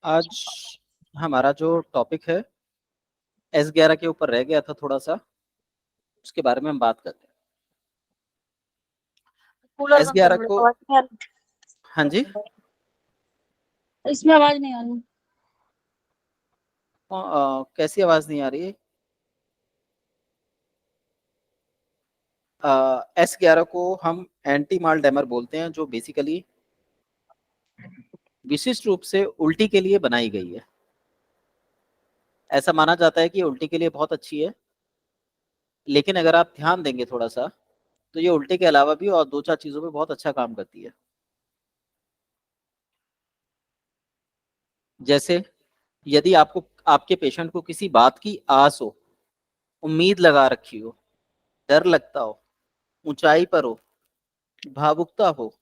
आज हमारा जो टॉपिक है S11 के ऊपर रह गया था थोड़ा सा, उसके बारे में हम बात करते हैं। कूलर बंद कर S11 बड़े को, आवाज नहीं आ रही। हाँ जी, इसमें आवाज नहीं आ रही। कैसी आवाज नहीं आ रही है? S11 को हम एंटी माल डैमर बोलते हैं, जो बेसिकली विशिष्ट रूप से उल्टी के लिए बनाई गई है। ऐसा माना जाता है कि उल्टी के लिए बहुत अच्छी है, लेकिन अगर आप ध्यान देंगे थोड़ा सा तो ये उल्टी के अलावा भी और दो चार चीजों पे बहुत अच्छा काम करती है। जैसे यदि आपको, आपके पेशेंट को किसी बात की आस हो, उम्मीद लगा रखी हो, डर लगता हो, ऊंचाई पर हो, भावुकता हो,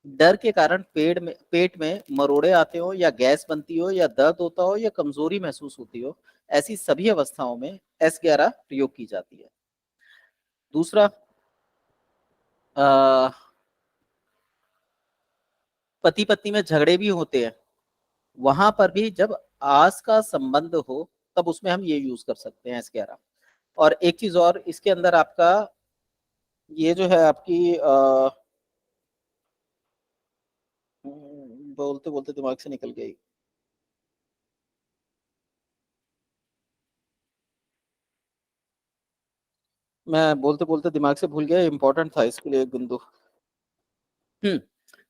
डर के कारण पेट में मरोड़े आते हो, या गैस बनती हो, या दर्द होता हो, या कमजोरी महसूस होती हो, ऐसी सभी अवस्थाओं में S11 प्रयोग की जाती है। दूसरा, पति पत्नी में झगड़े भी होते हैं, वहां पर भी जब आस का संबंध हो तब उसमें हम ये यूज कर सकते हैं S11। और एक चीज और इसके अंदर आपका, ये जो है आपकी बोलते बोलते दिमाग से निकल गई। मैं बोलते बोलते दिमाग से भूल गया, इंपॉर्टेंट था इसके लिए एक बिंदु। हम्म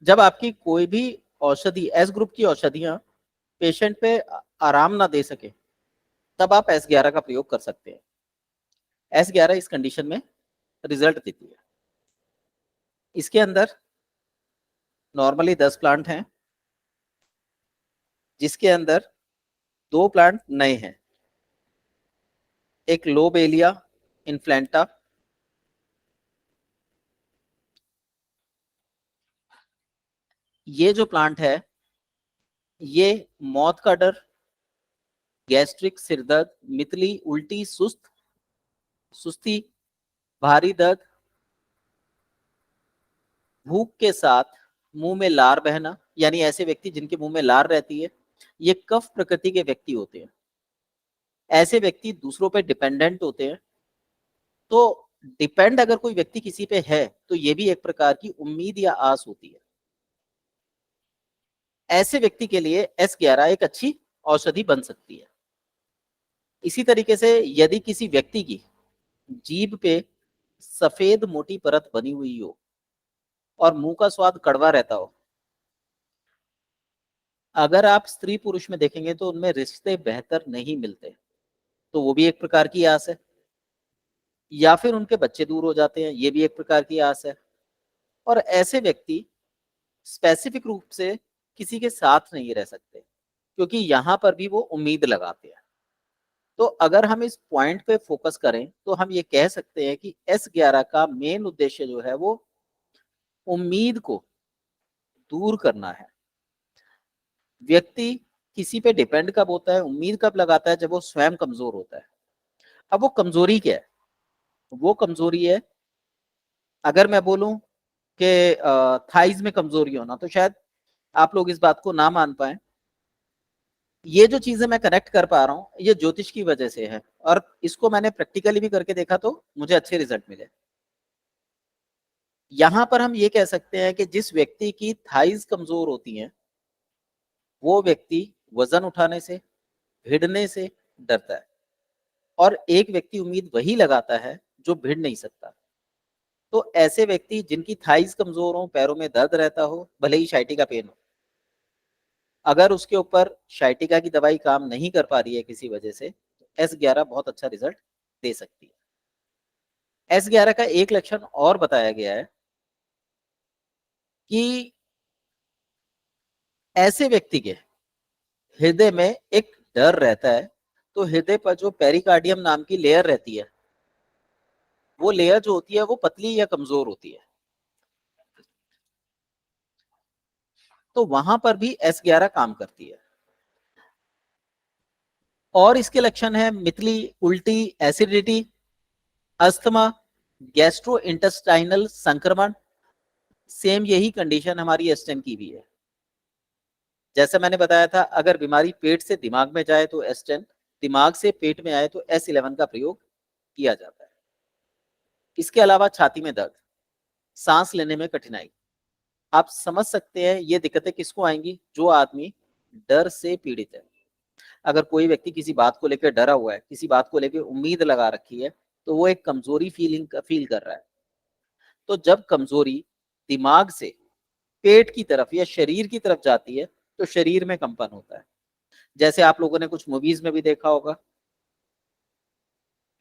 जब आपकी कोई भी औषधि, एस ग्रुप की औषधियां पेशेंट पे आराम ना दे सके, तब आप S11 का प्रयोग कर सकते हैं। S11 इस कंडीशन में रिजल्ट देती है। इसके अंदर नॉर्मली 10 प्लांट हैं, जिसके अंदर 2 प्लांट नए हैं। एक लोबेलिया इन्फ्लेंटा, ये जो प्लांट है, ये मौत का डर, गैस्ट्रिक, सिरदर्द, मितली, उल्टी, सुस्ती, भारी दर्द, भूख के साथ मुंह में लार बहना, यानी ऐसे व्यक्ति जिनके मुंह में लार रहती है, ये कफ प्रकृति के व्यक्ति होते हैं। ऐसे व्यक्ति दूसरों पे डिपेंडेंट होते हैं। तो डिपेंड अगर कोई व्यक्ति किसी पे है, तो ये भी एक प्रकार की उम्मीद या आस होती है। ऐसे व्यक्ति के लिए S11 एक अच्छी औषधि बन सकती है। इसी तरीके से यदि किसी व्यक्ति की जीभ पे सफेद मोटी परत बनी हुई हो और मुंह का स्वाद कड़वा रहता हो, अगर आप स्त्री पुरुष में देखेंगे तो उनमें रिश्ते बेहतर नहीं मिलते, तो वो भी एक प्रकार की आस है। या फिर उनके बच्चे दूर हो जाते हैं, ये भी एक प्रकार की आस है। और ऐसे व्यक्ति स्पेसिफिक रूप से किसी के साथ नहीं रह सकते, क्योंकि यहां पर भी वो उम्मीद लगाते हैं। तो अगर हम इस पॉइंट पे फोकस करें तो हम ये कह सकते हैं कि S11 का मेन उद्देश्य जो है वो उम्मीद को दूर करना है। व्यक्ति किसी पे डिपेंड कब होता है, उम्मीद कब लगाता है, जब वो स्वयं कमजोर होता है। अब वो कमजोरी क्या है? वो कमजोरी है, अगर मैं बोलूं कि थाइज में कमजोरी होना, तो शायद आप लोग इस बात को ना मान पाए। ये जो चीजें मैं कनेक्ट कर पा रहा हूँ, ये ज्योतिष की वजह से है, और इसको मैंने प्रैक्टिकली भी करके देखा तो मुझे अच्छे रिजल्ट मिले। यहां पर हम ये कह सकते हैं कि जिस व्यक्ति की थाइज कमजोर होती हैं, वो व्यक्ति वजन उठाने से, भिड़ने से डरता है। और एक व्यक्ति उम्मीद वही लगाता है जो भिड़ नहीं सकता। तो ऐसे व्यक्ति जिनकी थाइज कमजोर हो, पैरों में दर्द रहता हो, भले ही शाइटिका पेन हो, अगर उसके ऊपर शाइटिका की दवाई काम नहीं कर पा रही है किसी वजह से, तो S11 बहुत अच्छा रिजल्ट दे सकती है। S11 का एक लक्षण और बताया गया है कि ऐसे व्यक्ति के हृदय में एक डर रहता है। तो हृदय पर जो पेरिकार्डियम नाम की लेयर रहती है, वो लेयर जो होती है वो पतली या कमजोर होती है। तो वहां पर भी S11 काम करती है। और इसके लक्षण है मितली, उल्टी, एसिडिटी, अस्थमा, गैस्ट्रो इंटेस्टाइनल संक्रमण। सेम यही कंडीशन हमारी S10 की भी है। जैसे मैंने बताया था, अगर बीमारी पेट से दिमाग में जाए तो S10, दिमाग से पेट में आए तो S11 का प्रयोग किया जाता है। इसके अलावा छाती में दर्द, सांस लेने में कठिनाई, आप समझ सकते हैं ये दिक्कतें किसको आएंगी? जो आदमी डर से पीड़ित है। अगर कोई व्यक्ति किसी बात को लेकर डरा हुआ है, किसी बात को लेकर उम्मीद लगा रखी है, तो वो एक कमजोरी फील कर रहा है। तो जब कमजोरी दिमाग से पेट की तरफ या शरीर की तरफ जाती है, तो शरीर में कंपन होता है। जैसे आप लोगों ने कुछ मूवीज में भी देखा होगा,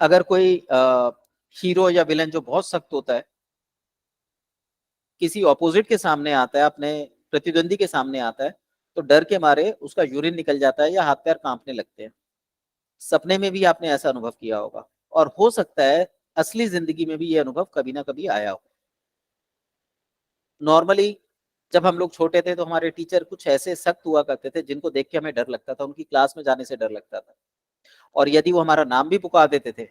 अगर कोई हीरो या विलन जो बहुत सख्त होता है, किसी ऑपोजिट के सामने आता है, अपने प्रतिद्वंदी के सामने आता है, तो डर के मारे उसका यूरिन निकल जाता है या हाथ पैर कांपने लगते हैं। सपने में भी आपने ऐसा अनुभव किया होगा, और हो सकता है असली जिंदगी में भी ये अनुभव कभी ना कभी आया हो। नॉर्मली जब हम लोग छोटे थे तो हमारे टीचर कुछ ऐसे सख्त हुआ करते थे जिनको देख के हमें डर लगता था, उनकी क्लास में जाने से डर लगता था। और यदि वो हमारा नाम भी पुकार देते थे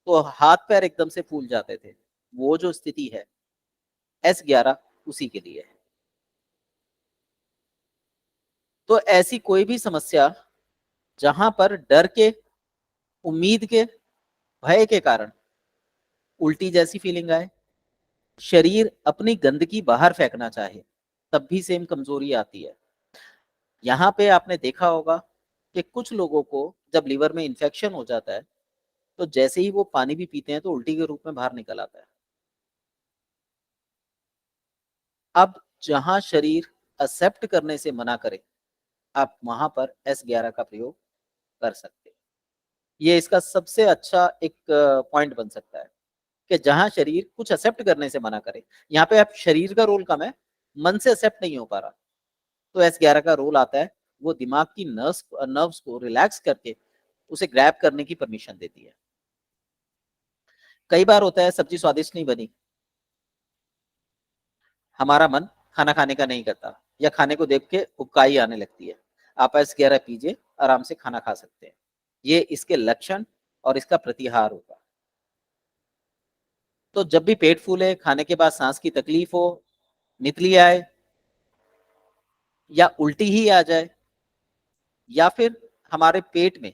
तो हाथ पैर एकदम से फूल जाते थे। वो जो स्थिति है, S11 उसी के लिए है। तो ऐसी कोई भी समस्या जहां पर डर के, उम्मीद के, भय के कारण उल्टी जैसी फीलिंग आए, शरीर अपनी गंदगी बाहर फेंकना चाहे, तब भी सेम कमजोरी आती है। यहाँ पे आपने देखा होगा कि कुछ लोगों को जब लीवर में इंफेक्शन हो जाता है, तो जैसे ही वो पानी भी पीते हैं तो उल्टी के रूप में बाहर निकल आता है। अब जहां शरीर एक्सेप्ट करने से मना करे, आप वहां पर S11 का प्रयोग कर सकते हैं। ये इसका सबसे अच्छा एक पॉइंट बन सकता है कि जहां शरीर कुछ एक्सेप्ट करने से मना करे। यहाँ पे आप शरीर का रोल कम है, मन से एक्सेप्ट नहीं हो पा रहा, तो S11 का रोल आता है। वो दिमाग की नर्व्स को रिलैक्स करके उसे ग्रैब करने की परमिशन देती है। कई बार होता है सब्जी स्वादिष्ट नहीं बनी, हमारा मन खाना खाने का नहीं करता, या खाने को देख के उबकाई आने लगती है। आप S11 पीजिए, आराम से खाना खा सकते हैं। ये इसके लक्षण और इसका प्रतिहार होगा। तो जब भी पेट फूले, खाने के बाद सांस की तकलीफ हो, नितली आए, या उल्टी ही आ जाए, या फिर हमारे पेट में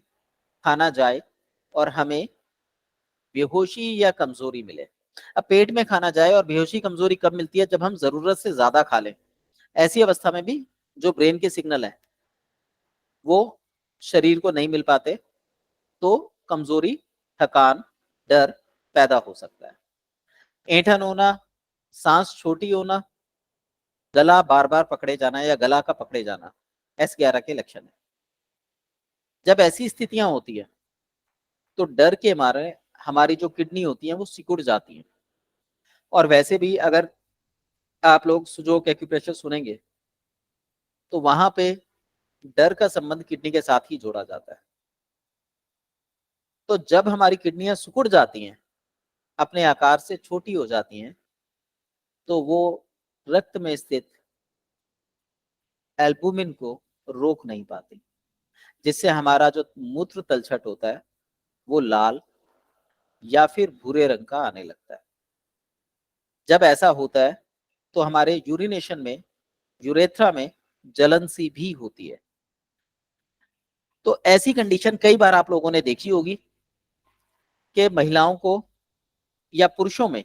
खाना जाए और हमें बेहोशी या कमजोरी मिले। अब पेट में खाना जाए और बेहोशी कमजोरी कब मिलती है? जब हम जरूरत से ज्यादा खा लें। ऐसी अवस्था में भी जो ब्रेन के सिग्नल है वो शरीर को नहीं मिल पाते, तो कमजोरी, थकान, डर पैदा हो सकता है। ऐंठन होना, सांस छोटी होना, गला बार बार पकड़े जाना या गला का पकड़े जाना S11 के लक्षण है। जब ऐसी स्थितियां होती है तो डर के मारे हमारी जो किडनी होती है वो सिकुड़ जाती है। और वैसे भी अगर आप लोग सुजोक एक्यूप्रेशर सुनेंगे तो वहां पे डर का संबंध किडनी के साथ ही जोड़ा जाता है। तो जब हमारी किडनियां सिकुड़ जाती हैं, अपने आकार से छोटी हो जाती हैं, तो वो रक्त में स्थित एल्बुमिन को रोक नहीं पाती, जिससे हमारा जो मूत्र तलछट होता है वो लाल या फिर भूरे रंग का आने लगता है। जब ऐसा होता है तो हमारे यूरिनेशन में, यूरेथ्रा में जलन सी भी होती है। तो ऐसी कंडीशन कई बार आप लोगों ने देखी होगी कि महिलाओं को या पुरुषों में,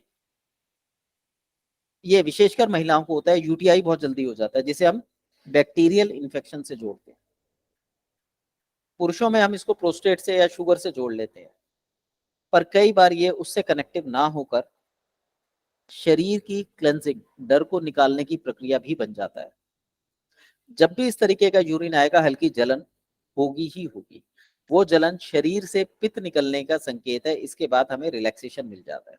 ये विशेषकर महिलाओं को होता है, यूटीआई बहुत जल्दी हो जाता है, जिसे हम बैक्टीरियल इन्फेक्शन से जोड़ते हैं। पुरुषों में हम इसको प्रोस्टेट से या शुगर से जोड़ लेते हैं, पर कई बार ये उससे कनेक्टिव ना होकर शरीर की क्लेंजिंग, डर को निकालने की प्रक्रिया भी बन जाता है। जब भी इस तरीके का यूरिन आएगा, हल्की जलन होगी ही होगी। वो जलन शरीर से पित्त निकलने का संकेत है। इसके बाद हमें रिलैक्सेशन मिल जाता है।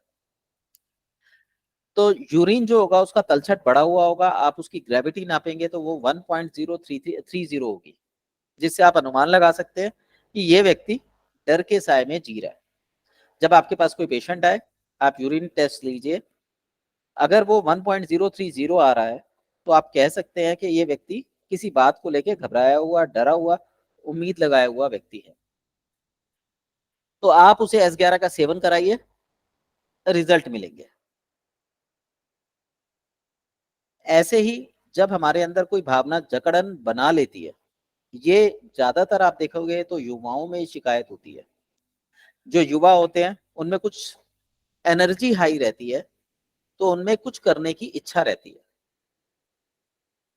तो यूरिन जो होगा उसका तलछट बढ़ा हुआ होगा, आप उसकी ग्रेविटी नापेंगे तो वो 1.030 होगी, जिससे आप अनुमान लगा सकते हैं कि ये व्यक्ति डर के साए में जी रहा है। जब आपके पास कोई पेशेंट आए, आप यूरिन टेस्ट लीजिए, अगर वो 1.030 आ रहा है तो आप कह सकते हैं कि ये व्यक्ति किसी बात को लेकर घबराया हुआ, डरा हुआ, उम्मीद लगाया हुआ व्यक्ति है। तो आप उसे S11 का सेवन कराइए, रिजल्ट मिलेंगे। ऐसे ही जब हमारे अंदर कोई भावना जकड़न बना लेती है, ये ज्यादातर आप देखोगे तो युवाओं में शिकायत होती है। जो युवा होते हैं उनमें कुछ एनर्जी हाई रहती है, तो उनमें कुछ करने की इच्छा रहती है।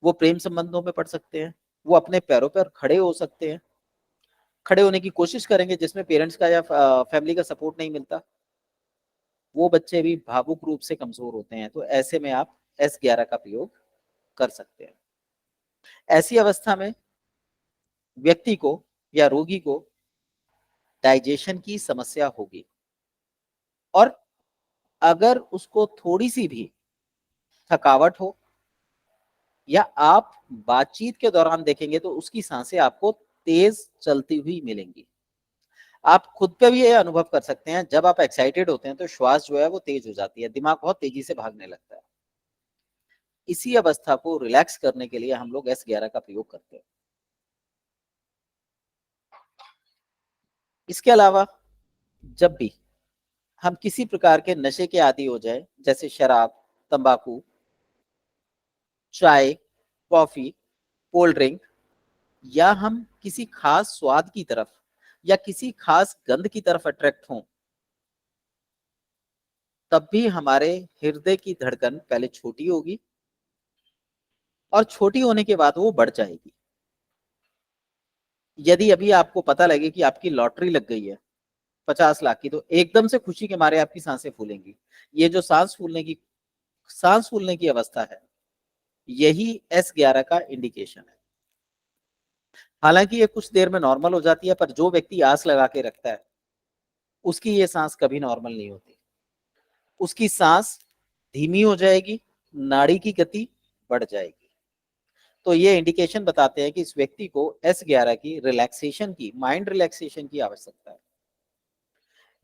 वो प्रेम संबंधों में पड़ सकते हैं, वो अपने पैरों पर खड़े हो सकते हैं, खड़े होने की कोशिश करेंगे जिसमें पेरेंट्स का या फैमिली का सपोर्ट नहीं मिलता। वो बच्चे भी भावुक रूप से कमजोर होते हैं, तो ऐसे में आप S11 का प्रयोग कर सकते हैं। ऐसी अवस्था में व्यक्ति को या रोगी को डाइजेशन की समस्या होगी, और अगर उसको थोड़ी सी भी थकावट हो, या आप बातचीत के दौरान देखेंगे तो उसकी सांसें आपको तेज चलती हुई मिलेंगी। आप खुद पे भी ये अनुभव कर सकते हैं, जब आप एक्साइटेड होते हैं तो श्वास जो है वो तेज हो जाती है, दिमाग बहुत तेजी से भागने लगता है। इसी अवस्था को रिलैक्स करने के लिए हम लोग S11 का प्रयोग करते हैं। इसके अलावा जब भी हम किसी प्रकार के नशे के आदी हो जाए, जैसे शराब, तंबाकू, चाय, कॉफी, कोल्ड ड्रिंक, या हम किसी खास स्वाद की तरफ या किसी खास गंध की तरफ अट्रैक्ट हों, तब भी हमारे हृदय की धड़कन पहले छोटी होगी, और छोटी होने के बाद वो बढ़ जाएगी। यदि अभी आपको पता लगे कि आपकी लॉटरी लग गई है 50 लाख की, तो एकदम से खुशी के मारे आपकी सांसें फूलेंगी। ये जो सांस फूलने की अवस्था है, यही S11 का इंडिकेशन है। हालांकि ये कुछ देर में नॉर्मल हो जाती है, पर जो व्यक्ति आस लगा के रखता है, उसकी ये सांस कभी नॉर्मल नहीं होती। उसकी सांस धीमी हो जाएगी, नाड़ी की गति बढ़ जाएगी। तो ये इंडिकेशन बताते हैं कि इस व्यक्ति को S11 की रिलैक्सेशन की, माइंड रिलैक्सेशन की आवश्यकता है।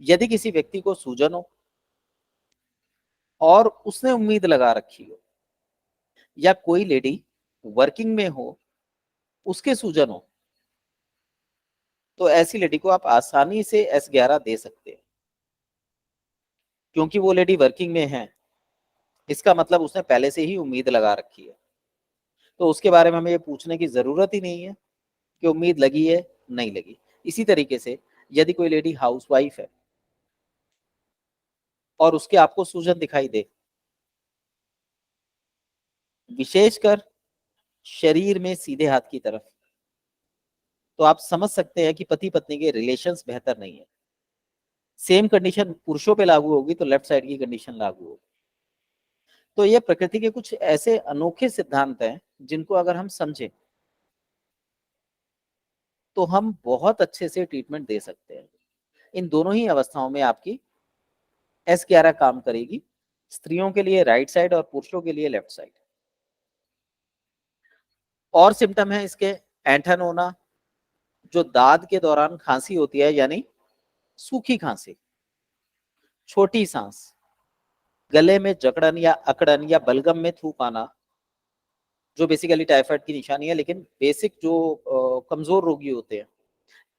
यदि किसी व्यक्ति को सूजन हो और उसने उम्मीद लगा रखी हो, या कोई लेडी वर्किंग में हो, उसके सूजन हो, तो ऐसी लेडी को आप आसानी से S11 दे सकते हैं। क्योंकि वो लेडी वर्किंग में है, इसका मतलब उसने पहले से ही उम्मीद लगा रखी है, तो उसके बारे में हमें ये पूछने की जरूरत ही नहीं है कि उम्मीद लगी है नहीं लगी। इसी तरीके से यदि कोई लेडी हाउसवाइफ है और उसके आपको सूजन दिखाई दे, विशेषकर शरीर में सीधे हाथ की तरफ, तो आप समझ सकते हैं कि पति पत्नी के रिलेशंस बेहतर नहीं है। सेम कंडीशन पुरुषों पे लागू होगी तो लेफ्ट साइड की कंडीशन लागू होगी। तो ये प्रकृति के कुछ ऐसे अनोखे सिद्धांत हैं जिनको अगर हम समझें तो हम बहुत अच्छे से ट्रीटमेंट दे सकते हैं। इन दोनों ही अवस्थाओं में आपकी S11 काम करेगी, स्त्रियों के लिए राइट साइड और पुरुषों के लिए लेफ्ट साइड। और सिम्टम है इसके ऐंठन होना, जो दाद के दौरान खांसी होती है, यानी सूखी खांसी, छोटी सांस, गले में जकड़न या अकड़न या बलगम में थूक आना, जो बेसिकली टाइफाइड की निशानी है। लेकिन बेसिक जो कमजोर रोगी होते हैं,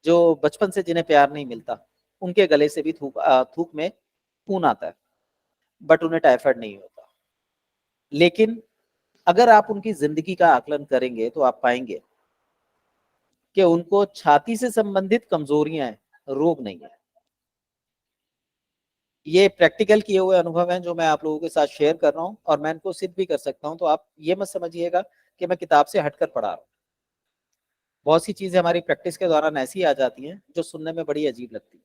जो बचपन से जिन्हें प्यार नहीं मिलता, उनके गले से भी थूक में खून आता है, बट उन्हें टाइफाइड नहीं होता। लेकिन अगर आप उनकी जिंदगी का आकलन करेंगे तो आप पाएंगे कि उनको छाती से संबंधित कमजोरियां हैं, रोग नहीं है। ये प्रैक्टिकल किए हुए अनुभव हैं जो मैं आप लोगों के साथ शेयर कर रहा हूं, और मैं इनको सिद्ध भी कर सकता हूं। तो आप ये मत समझिएगा कि मैं किताब से हटकर पढ़ा रहा हूं। बहुत सी चीजें हमारी प्रैक्टिस के दौरान ऐसी आ जाती हैं जो सुनने में बड़ी अजीब लगती है,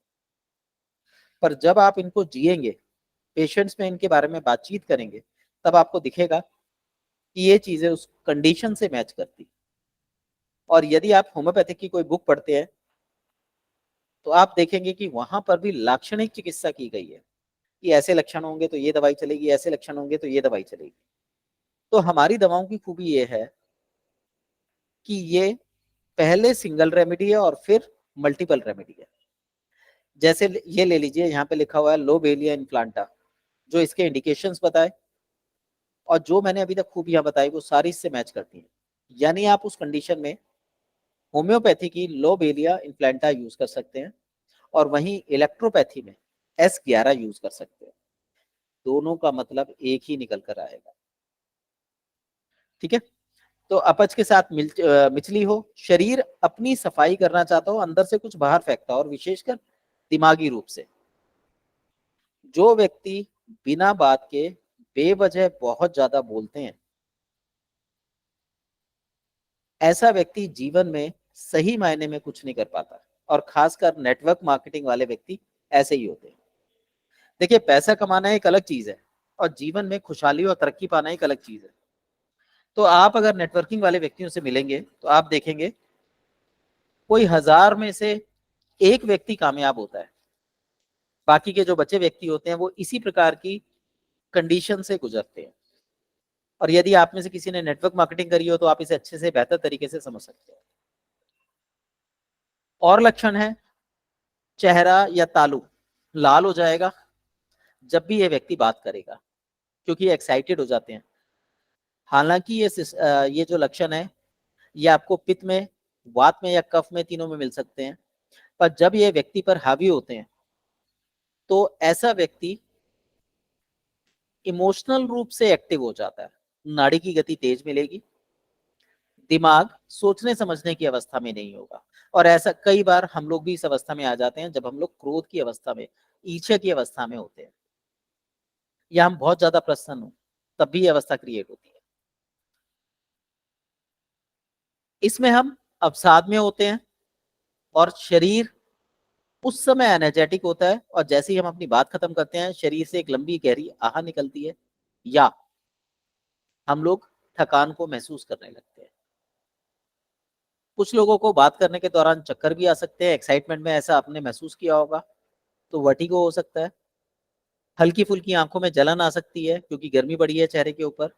पर जब आप इनको जिएंगे, पेशेंट्स में इनके बारे में बातचीत करेंगे, तब आपको दिखेगा कि ये चीजें उस कंडीशन से मैच करती। और यदि आप होम्योपैथिक की कोई बुक पढ़ते हैं तो आप देखेंगे कि वहां पर भी लाक्षणिक चिकित्सा की गई है कि ऐसे लक्षण होंगे तो ये दवाई चलेगी, ऐसे लक्षण होंगे तो ये दवाई चलेगी। तो हमारी दवाओं की खूबी ये है कि ये पहले सिंगल रेमेडी है और फिर मल्टीपल रेमेडी है। जैसे ये ले लीजिए, यहाँ पे लिखा हुआ है लोबेलिया इन्फ्लांटा, जो इसके इंडिकेशंस बताए और जो मैंने अभी तक खूबियां बताई वो सारी इससे मैच करती हैं। यानी आप उस कंडीशन में होम्योपैथी की लोबेलिया इन्फ्लांटा यूज कर सकते हैं, और वहीं इलेक्ट्रोपैथी में S11 यूज कर सकते हैं। दोनों का मतलब एक ही निकल कर आएगा। ठीक है। तो अपच के साथ मिचली हो, शरीर अपनी सफाई करना चाहता हो, अंदर से कुछ बाहर फेंकता हो, और विशेषकर दिमागी रूप से। जो व्यक्ति बिना बात के बेवजह बहुत ज्यादा बोलते हैं, ऐसा व्यक्ति जीवन में सही मायने में कुछ नहीं कर पाता। और खासकर नेटवर्क मार्केटिंग वाले व्यक्ति ऐसे ही होते हैं। देखिए, पैसा कमाना एक अलग चीज है और जीवन में खुशहाली और तरक्की पाना एक अलग चीज है। तो आप अगर नेटवर्किंग वाले व्यक्तियों से मिलेंगे तो आप देखेंगे कोई 1000 में से एक व्यक्ति कामयाब होता है। बाकी के जो बचे व्यक्ति होते हैं वो इसी प्रकार की कंडीशन से गुजरते हैं। और यदि आप में से किसी ने नेटवर्क मार्केटिंग करी हो तो आप इसे अच्छे से बेहतर तरीके से समझ सकते हैं। और लक्षण है, चेहरा या तालू लाल हो जाएगा जब भी ये व्यक्ति बात करेगा, क्योंकि एक्साइटेड हो जाते हैं। हालांकि ये जो लक्षण है ये आपको पित्त में, वात में या कफ में, तीनों में मिल सकते हैं। पर जब ये व्यक्ति पर हावी होते हैं तो ऐसा व्यक्ति इमोशनल रूप से एक्टिव हो जाता है, नाड़ी की गति तेज मिलेगी, दिमाग सोचने समझने की अवस्था में नहीं होगा। और ऐसा कई बार हम लोग भी इस अवस्था में आ जाते हैं जब हम लोग क्रोध की अवस्था में, ईर्ष्या की अवस्था में होते हैं, या हम बहुत ज्यादा प्रसन्न हो, तब भी ये अवस्था क्रिएट होती है। इसमें हम अवसाद में होते हैं और शरीर उस समय एनर्जेटिक होता है, और जैसे ही हम अपनी बात खत्म करते हैं शरीर से एक लंबी गहरी आह निकलती है, या हम लोग थकान को महसूस करने लगते हैं। कुछ लोगों को बात करने के दौरान चक्कर भी आ सकते हैं। एक्साइटमेंट में ऐसा आपने महसूस किया होगा, तो वर्टिगो हो सकता है। हल्की फुल्की आंखों में जलन आ सकती है क्योंकि गर्मी बढ़ी है चेहरे के ऊपर।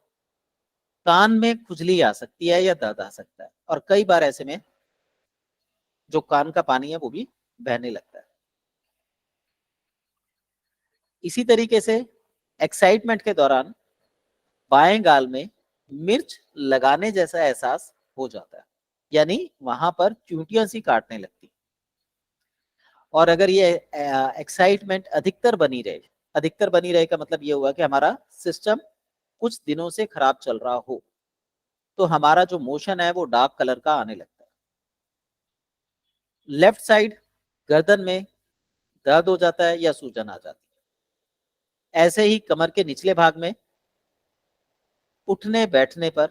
कान में खुजली आ सकती है या दर्द आ सकता है, और कई बार ऐसे में जो कान का पानी है वो भी बहने लगता है। इसी तरीके से एक्साइटमेंट के दौरान बाएं गाल में मिर्च लगाने जैसा एहसास हो जाता है, यानी वहां पर चूंटियां सी काटने लगती। और अगर ये एक्साइटमेंट अधिकतर बनी रहे का मतलब ये हुआ कि हमारा सिस्टम कुछ दिनों से खराब चल रहा हो, तो हमारा जो मोशन है वो डार्क कलर का आने लगता है। लेफ्ट साइड गर्दन में दर्द हो जाता है या सूजन आ जाती है। ऐसे ही कमर के निचले भाग में उठने बैठने पर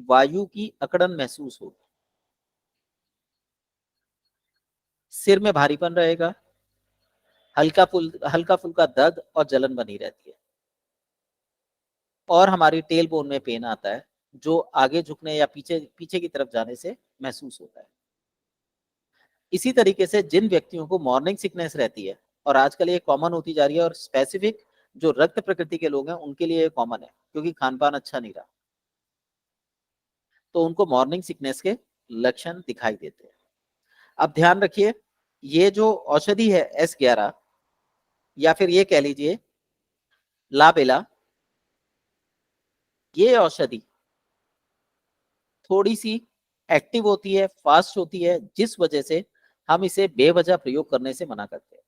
वायु की अकड़न महसूस होगी। सिर में भारीपन रहेगा, हल्का फुल्का दर्द और जलन बनी रहती है, और हमारी टेल बोन में पेन आता है जो आगे झुकने या पीछे पीछे की तरफ जाने से महसूस होता है। इसी तरीके से जिन व्यक्तियों को मॉर्निंग सिकनेस रहती है, और आजकल ये कॉमन होती जा रही है, और स्पेसिफिक जो रक्त प्रकृति के लोग हैं उनके लिए ये कॉमन है क्योंकि खान पान अच्छा नहीं रहा, तो उनको मॉर्निंग सिकनेस के लक्षण दिखाई देते हैं। अब ध्यान रखिए, ये जो औषधि है S11, या फिर ये कह लीजिए लाबेला, ये औषधि थोड़ी सी एक्टिव होती है, फास्ट होती है, जिस वजह से हम इसे बेवजह प्रयोग करने से मना करते हैं।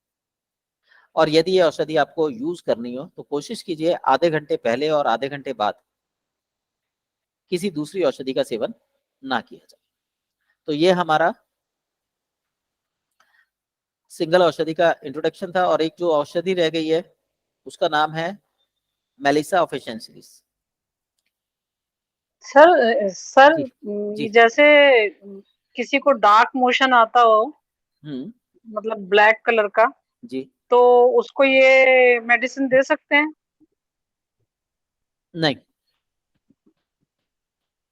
और यदि ये औषधि आपको यूज करनी हो तो कोशिश कीजिए आधे घंटे पहले और आधे घंटे बाद किसी दूसरी औषधि का सेवन ना किया जाए। तो ये हमारा सिंगल औषधि का इंट्रोडक्शन था। और एक जो औषधि रह गई है उसका नाम है मेलिसा ऑफिशिएंसिस। सर जी जी। जैसे किसी को डार्क मोशन आता हो, हम्म। मतलब ब्लैक कलर का, जी। तो उसको ये मेडिसिन दे सकते हैं? नहीं,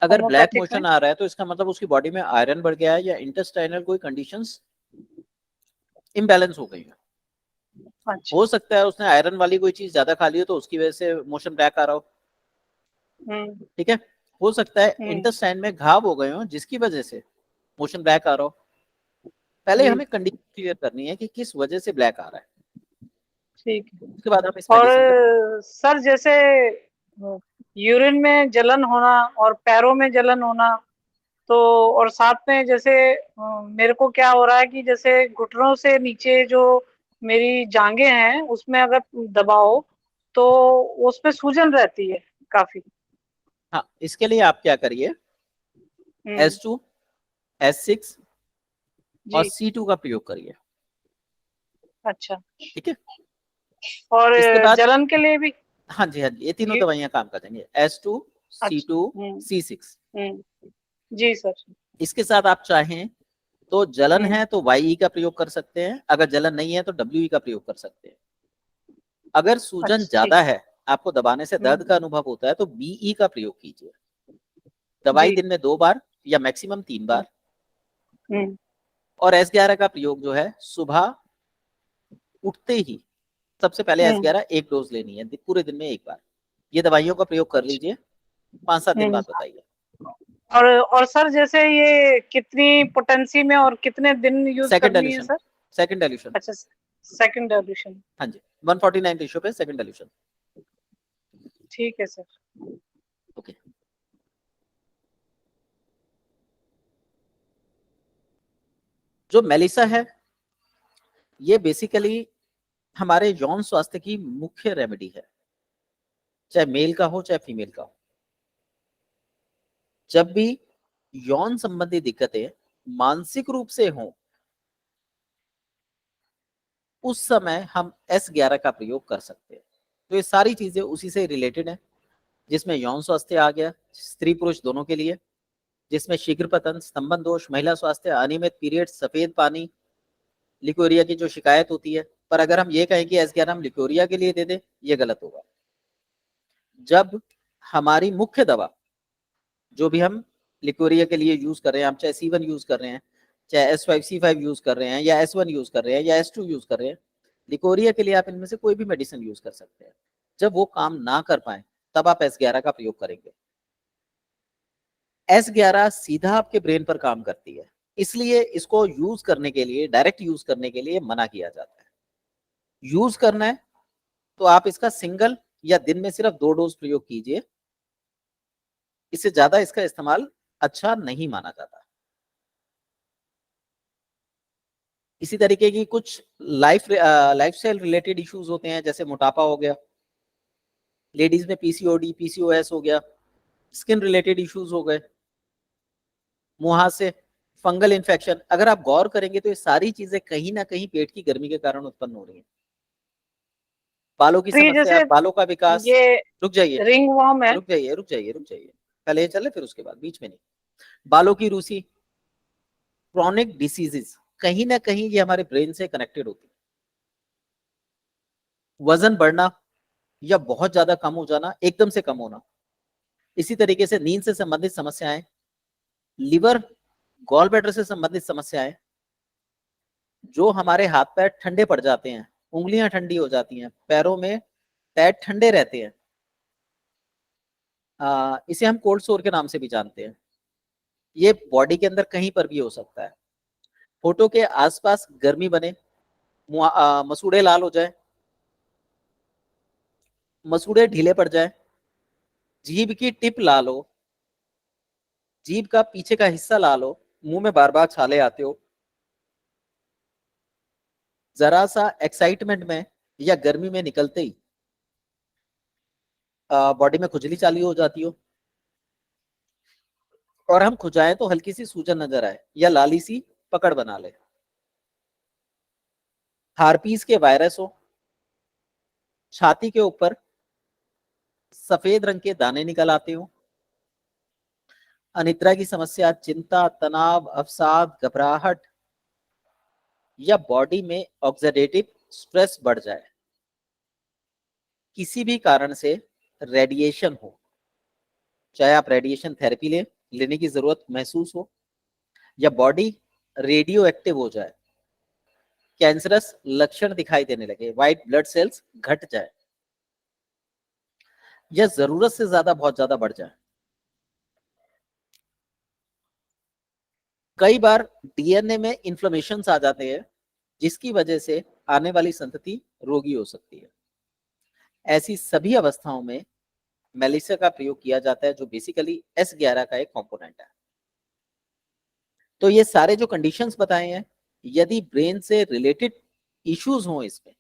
अगर ब्लैक होम्योपैथिक में? मोशन आ रहा है तो इसका मतलब उसकी बॉडी में आयरन बढ़ गया है या इंटेस्टाइनल कोई कंडीशंस इम्बैलेंस हो गई है। अच्छा। हो सकता है उसने आयरन वाली कोई चीज ज्यादा खा ली हो तो उसकी वजह से मोशन ब्लैक आ रहा हो। हम्म। ठीक है। हो सकता है हम्म। इंटेस्टाइन में घाव हो गए हो जिसकी वजह से मोशन ब्लैक आ रहा हो। पहले जी। हमें कंडीशन क्लियर करनी है कि किस वजह से ब्लैक आ रहा है, ठीक है। उसके बाद हम इस और मेडिसिन का। सर जैसे यूरिन में जलन होना और पैरों में जलन होना, तो और साथ में जैसे मेरे को क्या हो रहा है कि जैसे घुटनों से नीचे जो मेरी जांघें हैं उसमें अगर दबाओ तो उसमें सूजन रहती है काफी। हाँ, इसके लिए आप क्या करिए, S2, S6 और जी। C2 का प्रयोग करिए। अच्छा। ठीक है। और इसके बाद जलन के लिए भी? हाँ जी, हाँ जी, ये तीनों ये दवाइयां काम कर देंगे, S2, अच्छा। C2, C6। जी सर। इसके साथ आप चाहें तो जलन हम्म। है तो YE का प्रयोग कर सकते हैं, अगर जलन नहीं है तो WE का प्रयोग कर सकते हैं। अगर सूजन अच्छा ठीक। ज्यादा है, आपको दबाने से दर्द का हम्म। अनुभव होता है, तो BE का प्रयोग कीजिए। दवाई जी। दिन में 2 बार या मैक्सिमम 3 बार। हम्म। और S11 का प्रयोग जो है सुबह उठते ही सबसे पहले हम्म। S11 एक डोज लेनी है, पूरे दिन में 1 बार। ये दवाइयों का प्रयोग कर लीजिए, 5-7 दिन हम्म। बाद बताइए। और सर जैसे ये कितनी पोटेंसी में और कितने दिन यूज सेकंड करनी है डाइल्यूशन, सर? Second dilution. अच्छा, सेकंड डाइल्यूशन। हाँ जी, 149 रेशियो पे सेकंड डाइल्यूशन। ठीक है सर। ओके। जो मेलिसा है ये बेसिकली हमारे यौन स्वास्थ्य की मुख्य रेमेडी है, चाहे मेल का हो चाहे फीमेल का हो। जब भी यौन संबंधी दिक्कतें मानसिक रूप से हों, उस समय हम S11 का प्रयोग कर सकते हैं। तो ये सारी चीजें उसी से रिलेटेड है, जिसमें यौन स्वास्थ्य आ गया स्त्री पुरुष दोनों के लिए, जिसमें शीघ्र पतन, स्तंभन दोष, महिला स्वास्थ्य, अनियमित पीरियड, सफेद पानी, लिकोरिया की जो शिकायत होती है। पर अगर हम ये कहें कि S11 हम लिकोरिया के लिए दे दें, ये गलत होगा। जब हमारी मुख्य दवा जो भी हम लिकोरिया के लिए यूज कर रहे हैं, हम चाहे C1 यूज कर रहे हैं, चाहे S5C5 यूज कर रहे हैं, या S1 यूज कर रहे हैं, या S2 यूज कर रहे हैं, लिकोरिया के लिए आप इनमें से कोई भी मेडिसिन यूज कर सकते हैं। जब वो काम ना कर पाए तब आप S11 का प्रयोग करेंगे। S11 सीधा आपके ब्रेन पर काम करती है, इसलिए इसको यूज करने के लिए, डायरेक्ट यूज करने के लिए मना किया जाता है। यूज करना है तो आप इसका सिंगल या दिन में सिर्फ 2 डोज प्रयोग कीजिए, इससे ज्यादा इसका इस्तेमाल अच्छा नहीं माना जाता। इसी तरीके की कुछ लाइफस्टाइल रिलेटेड इश्यूज होते हैं, जैसे मोटापा हो गया, लेडीज में PCOD, PCOS हो गया, स्किन रिलेटेड इश्यूज हो गए, मुहासे, फंगल इन्फेक्शन। अगर आप गौर करेंगे तो ये सारी चीजें कहीं ना कहीं पेट की गर्मी के कारण उत्पन्न हो रही है। बालों की तो ये समस्या, जैसे बालों का विकास। ये रुक जाइए, रिंग वर्म है। रुक जाइए, रुक जाइए, रुक जाइए, पहले ये चले फिर उसके बाद, बीच में नहीं। बालों की रूसी, क्रॉनिक डिसीजेस, कहीं ना कहीं ये हमारे ब्रेन से कनेक्टेड होती है। वजन बढ़ना या बहुत ज्यादा कम हो जाना, एकदम से कम होना। इसी तरीके से नींद से संबंधित समस्याएं, लिवर, गॉल ब्लैडर से संबंधित समस्याएं, जो हमारे हाथ पैर ठंडे पड़ जाते हैं, उंगलियां ठंडी हो जाती हैं, पैरों में पैर ठंडे रहते हैं, इसे हम कोल्ड सोर के नाम से भी जानते हैं। ये बॉडी के अंदर कहीं पर भी हो सकता है। होठों के आसपास गर्मी बने, मसूड़े लाल हो जाए, मसूड़े ढीले पड़ जाए, जीभ की टिप लाल हो, जीभ का पीछे का हिस्सा लाल हो, मुंह में बार बार छाले आते हो, जरा सा एक्साइटमेंट में या गर्मी में निकलते ही बॉडी में खुजली चालू हो जाती हो, और हम खुजाएं तो हल्की सी सूजन नजर आए या लाली सी पकड़ बना ले, हार्पीस के वायरस हो, छाती के ऊपर सफेद रंग के दाने निकल आते हो, अनिद्रा की समस्या, चिंता, तनाव, अवसाद, घबराहट, या बॉडी में ऑक्सीडेटिव स्ट्रेस बढ़ जाए, किसी भी कारण से रेडिएशन हो, चाहे आप रेडिएशन थेरेपी लेने की जरूरत महसूस हो, या बॉडी रेडियो एक्टिव हो जाए, कैंसरस लक्षण दिखाई देने लगे, व्हाइट ब्लड सेल्स घट जाए, या जरूरत से ज्यादा बहुत ज्यादा बढ़ जाए। कई बार DNA में इन्फ्लेमेशन आ जाते हैं, जिसकी वजह से आने वाली संतति रोगी हो सकती है। ऐसी सभी अवस्थाओं में मेलिसा का प्रयोग किया जाता है, जो बेसिकली S11 का एक कंपोनेंट है। तो ये सारे जो कंडीशंस बताए हैं, यदि ब्रेन से रिलेटेड इश्यूज हों इसमें,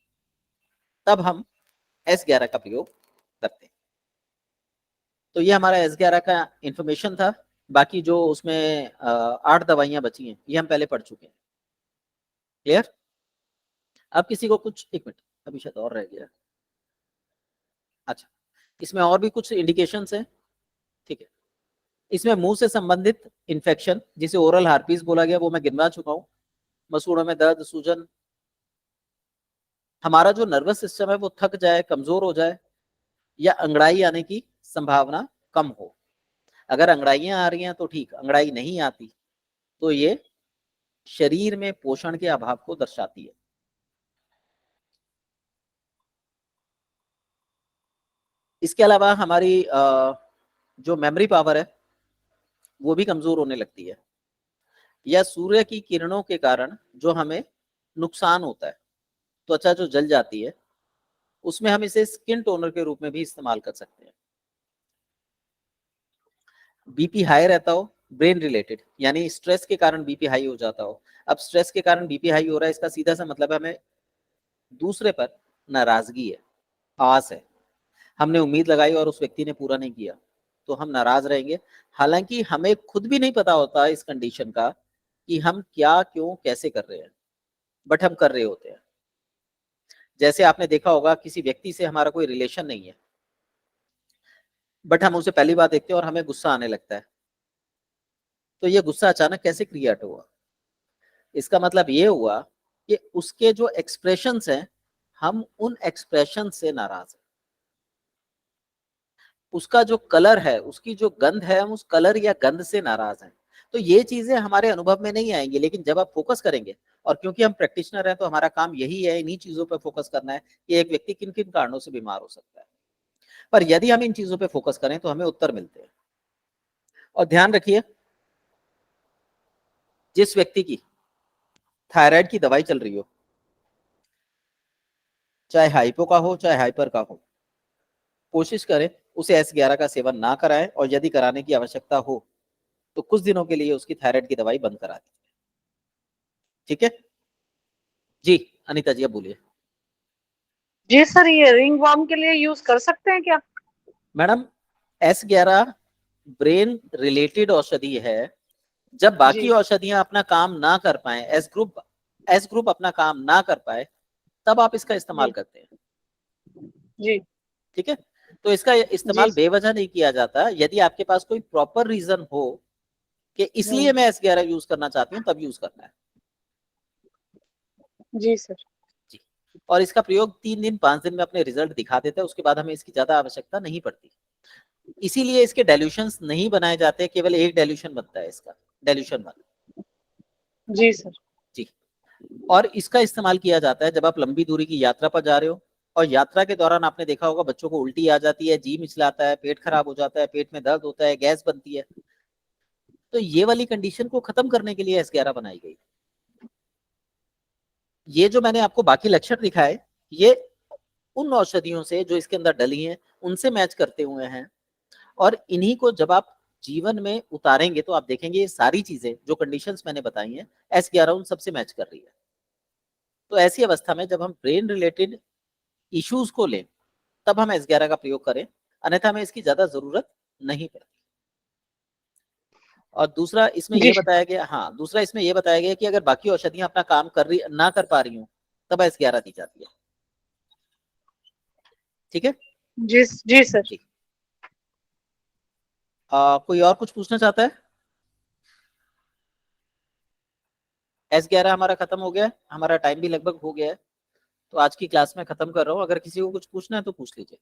तब हम S11 का प्रयोग करते हैं। तो ये हमारा S11 का इंफॉर्मेशन था। बाकी जो उसमें 8 दवाइयां बची हैं ये हम पहले पढ़ चुके हैं। क्लियर? अब किसी को कुछ, एक मिनट अभी शायद और रह गया। अच्छा, इसमें और भी कुछ इंडिकेशंस हैं, ठीक है। इसमें मुंह से संबंधित इन्फेक्शन जिसे ओरल हार्पीस बोला गया वो मैं गिनवा चुका हूँ। मसूड़ों में दर्द, सूजन, हमारा जो नर्वस सिस्टम है वो थक जाए, कमजोर हो जाए, या अंगड़ाई आने की संभावना कम हो। अगर अंगड़ाइयां आ रही हैं तो ठीक, अंगड़ाई नहीं आती तो ये शरीर में पोषण के अभाव को दर्शाती है। इसके अलावा हमारी जो मेमोरी पावर है वो भी कमजोर होने लगती है, या सूर्य की किरणों के कारण जो हमें नुकसान होता है, त्वचा जो जल जाती है, उसमें हम इसे स्किन टोनर के रूप में भी इस्तेमाल कर सकते हैं। बीपी हाई रहता हो, ब्रेन रिलेटेड, यानी स्ट्रेस के कारण बीपी हाई हो जाता हो। अब स्ट्रेस के कारण बीपी हाई हो रहा है, इसका सीधा सा मतलब है हमें दूसरे पर नाराजगी है, आस है, हमने उम्मीद लगाई और उस व्यक्ति ने पूरा नहीं किया तो हम नाराज रहेंगे। हालांकि हमें खुद भी नहीं पता होता इस कंडीशन का कि हम क्या, क्यों, कैसे कर रहे हैं, बट हम कर रहे होते हैं। जैसे आपने देखा होगा किसी व्यक्ति से हमारा कोई रिलेशन नहीं है, बट हम उसे पहली बार देखते हैं और हमें गुस्सा आने लगता है, तो ये गुस्सा अचानक कैसे क्रिएट हुआ? इसका मतलब ये हुआ कि उसके जो एक्सप्रेशंस हैं, हम उन एक्सप्रेशन से नाराज हैं। उसका जो कलर है, उसकी जो गंध है, हम उस कलर या गंध से नाराज हैं। तो ये चीजें हमारे अनुभव में नहीं आएंगी, लेकिन जब आप फोकस करेंगे, और क्योंकि हम प्रैक्टिशनर हैं तो हमारा काम यही है इन्हीं चीजों पर फोकस करना है कि एक व्यक्ति किन किन कारणों से बीमार हो सकता है। पर यदि हम इन चीजों पर फोकस करें तो हमें उत्तर मिलते हैं। और ध्यान रखिए, जिस व्यक्ति की थायराइड की दवाई चल रही हो, चाहे हाइपो का हो चाहे हाइपर का हो, कोशिश करें उसे S11 का सेवन ना कराएं, और यदि कराने की आवश्यकता हो तो कुछ दिनों के लिए उसकी थायराइड की दवाई बंद करा दें। ठीक है जी? अनिता जी अब बोलिए। जी सर, ये रिंग वर्म के लिए यूज कर सकते हैं क्या? मैडम, S11 ब्रेन रिलेटेड औषधि है। जब बाकी जी औषधियां अपना काम ना कर पाए, एस ग्रुप अपना काम ना कर पाए, तब आप इसका इस्तेमाल जी करते हैं। जी ठीक है? तो इसका जी। इस्तेमाल बेवजह नहीं किया जाता। यदि आपके पास कोई प्रॉपर रीजन हो कि इसलिए हम्म। मैं S11 यूज करना चाहती हूँ, तब यूज करना है। जी सर। जी। और इसका प्रयोग 3 दिन 5 दिन में अपने रिजल्ट दिखा देता है, उसके बाद हमें इसकी ज्यादा आवश्यकता नहीं पड़ती। इसीलिए इसके डाइल्यूशंस नहीं बनाए जाते, केवल एक डाइल्यूशन बनता है इसका, डाइल्यूशन 1। जी सर। जी। और इसका इस्तेमाल किया जाता है जब आप लंबी दूरी की यात्रा पर जा रहे हो, और यात्रा के दौरान आपने देखा होगा बच्चों को उल्टी आ जाती है, जी मिचलाता है, पेट खराब हो जाता है, पेट में दर्द होता है, गैस बनती है। तो ये वाली कंडीशन को खत्म करने के लिए S11 बनाई गई। ये जो मैंने आपको बाकी लक्षण दिखाए, ये उन औषधियों से जो इसके अंदर डली हैं उनसे मैच करते हुए हैं। और इन्हीं को जब आप जीवन में उतारेंगे तो आप देखेंगे ये सारी चीजें जो कंडीशंस मैंने बताई हैं, S11 उन सबसे मैच कर रही है। तो ऐसी अवस्था में जब हम ब्रेन रिलेटेड इश्यूज को लें, तब हम S11 का प्रयोग करें, अन्यथा हमें इसकी ज्यादा जरूरत नहीं पड़ती। और दूसरा इसमें जी यह बताया गया, हाँ, दूसरा इसमें यह बताया गया कि अगर बाकी औषधियां अपना काम कर रही ना कर पा रही हूँ, तब S11 दी जाती है। ठीक है जी जी सर। जी। कोई और कुछ पूछना चाहता है? S11 हमारा खत्म हो गया है, हमारा टाइम भी लगभग हो गया है, तो आज की क्लास में खत्म कर रहा हूँ। अगर किसी को कुछ पूछना है तो पूछ लीजिए।